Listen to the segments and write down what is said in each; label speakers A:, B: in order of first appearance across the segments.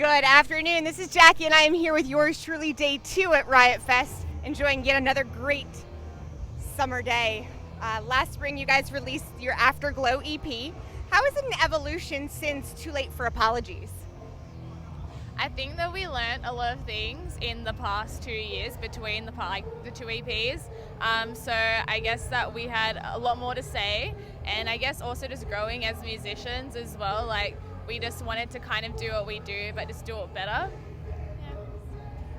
A: Good afternoon. This is Jackie, and I am here with yours truly, day 2 at Riot Fest, enjoying yet another great summer day. Last spring, you guys released your Afterglow EP. How is it an evolution since Too Late for Apologies?
B: I think that we learned a lot of things in the past 2 years between the two EPs. So I guess that we had a lot more to say, and I guess also just growing as musicians as well. Like, we just wanted to kind of do what we do, but just do it better.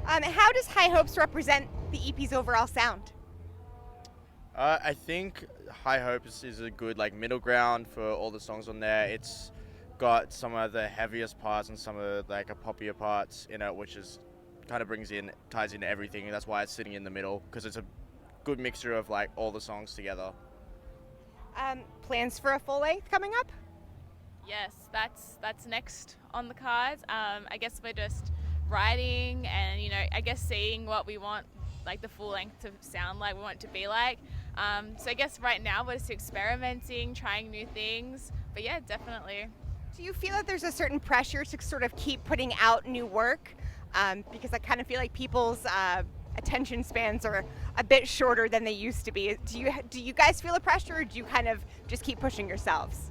A: How does High Hopes represent the EP's overall sound?
C: I think High Hopes is a good middle ground for all the songs on there. It's got some of the heaviest parts and some of a poppier parts in it, which is kind of ties into everything, and that's why it's sitting in the middle, because it's a good mixture of all the songs together.
A: Plans for a full length coming up?
B: Yes, that's next on the cards. I guess we're just writing and, I guess seeing what we want, the full length to sound like, we want it to be like. So I guess right now we're just experimenting, trying new things. But yeah, definitely.
A: Do you feel that there's a certain pressure to sort of keep putting out new work? Because I kind of feel like people's attention spans are a bit shorter than they used to be. Do you guys feel a pressure, or do you kind of just keep pushing yourselves?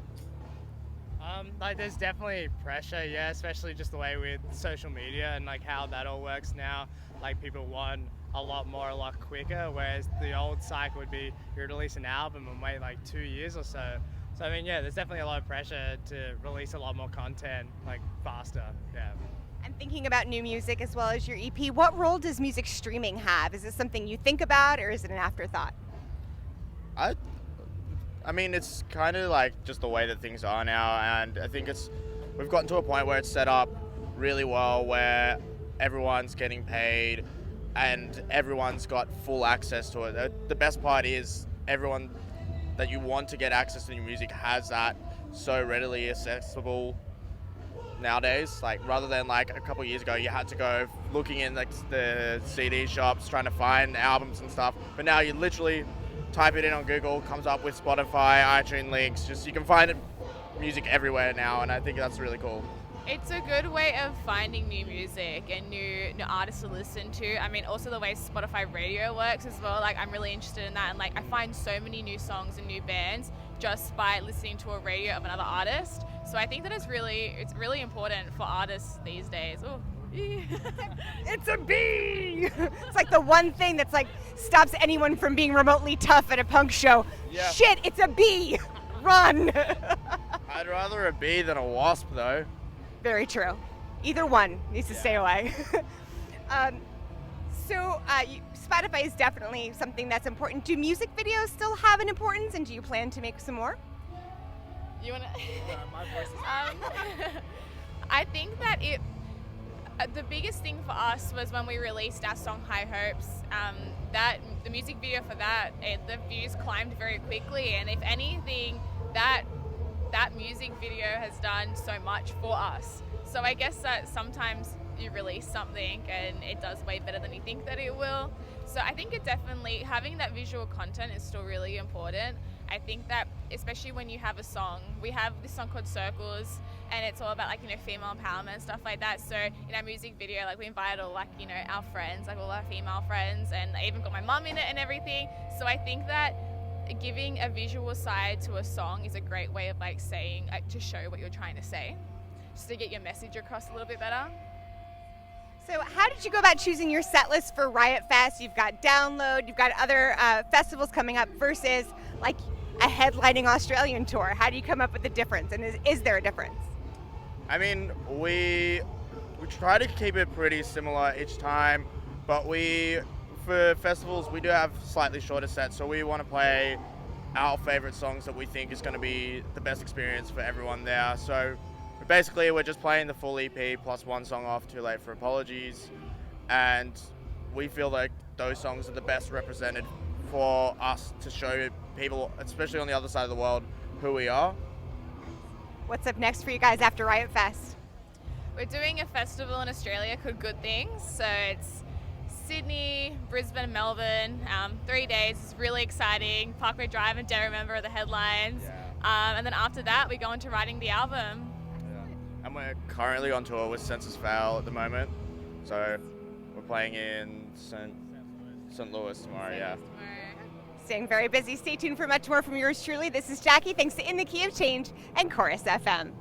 D: There's definitely pressure, yeah, especially just the way with social media and how that all works now. People want a lot more, a lot quicker, whereas the old cycle would be you'd release an album and wait 2 years or so. So there's definitely a lot of pressure to release a lot more content faster, yeah.
A: And thinking about new music as well as your EP, what role does music streaming have? Is this something you think about, or is it an afterthought?
C: I mean, it's kind of just the way that things are now, and I think we've gotten to a point where it's set up really well, where everyone's getting paid and everyone's got full access to it. The best part is everyone that you want to get access to your music has that so readily accessible nowadays. Rather than a couple of years ago, you had to go looking in the CD shops trying to find albums and stuff, but now you literally type it in on Google, comes up with Spotify, iTunes links. Just you can find music everywhere now, and I think that's really cool.
B: It's a good way of finding new music and new artists to listen to. I mean, also the way Spotify radio works as well. I'm really interested in that, and I find so many new songs and new bands just by listening to a radio of another artist. So I think that it's really important for artists these days. Ooh.
A: It's a bee! It's the one thing that's stops anyone from being remotely tough at a punk show.
C: Yeah.
A: Shit, it's a bee! Run!
C: I'd rather a bee than a wasp, though.
A: Very true. Either one needs to stay away. Spotify is definitely something that's important. Do music videos still have an importance, and do you plan to make some more?
B: You wanna?
D: My voice is.
B: I think that the biggest thing for us was when we released our song High Hopes. That the music video for that, the views climbed very quickly, and if anything, that music video has done so much for us. So I guess that sometimes you release something and it does way better than you think that it will. So I think it definitely, having that visual content is still really important. I think that especially when you have a song, we have this song called Circles, and it's all about female empowerment and stuff like that. So in our music video, we invited all our friends, all our female friends, and I even got my mum in it and everything. So I think that giving a visual side to a song is a great way of saying, to show what you're trying to say, just to get your message across a little bit better.
A: So how did you go about choosing your set list for Riot Fest? You've got Download, you've got other festivals coming up versus a headlining Australian tour. How do you come up with the difference, and is there a difference?
C: I mean, we try to keep it pretty similar each time, but for festivals, we do have slightly shorter sets, so we want to play our favorite songs that we think is going to be the best experience for everyone there. So basically, we're just playing the full EP plus one song off Too Late for Apologies, and we feel like those songs are the best represented for us to show people, especially on the other side of the world, who we are.
A: What's up next for you guys after Riot Fest?
B: We're doing a festival in Australia called Good Things. So it's Sydney, Brisbane, Melbourne, 3 days. It's really exciting. Parkway Drive and Dare Remember are the headlines.
C: Yeah.
B: And then after that, we go into writing the album.
C: And we're currently on tour with Census Fail at the moment. So we're playing in St. Louis tomorrow, yeah.
A: Staying very busy. Stay tuned for much more from yours truly. This is Jackie. Thanks to In the Key of Change and Chorus FM.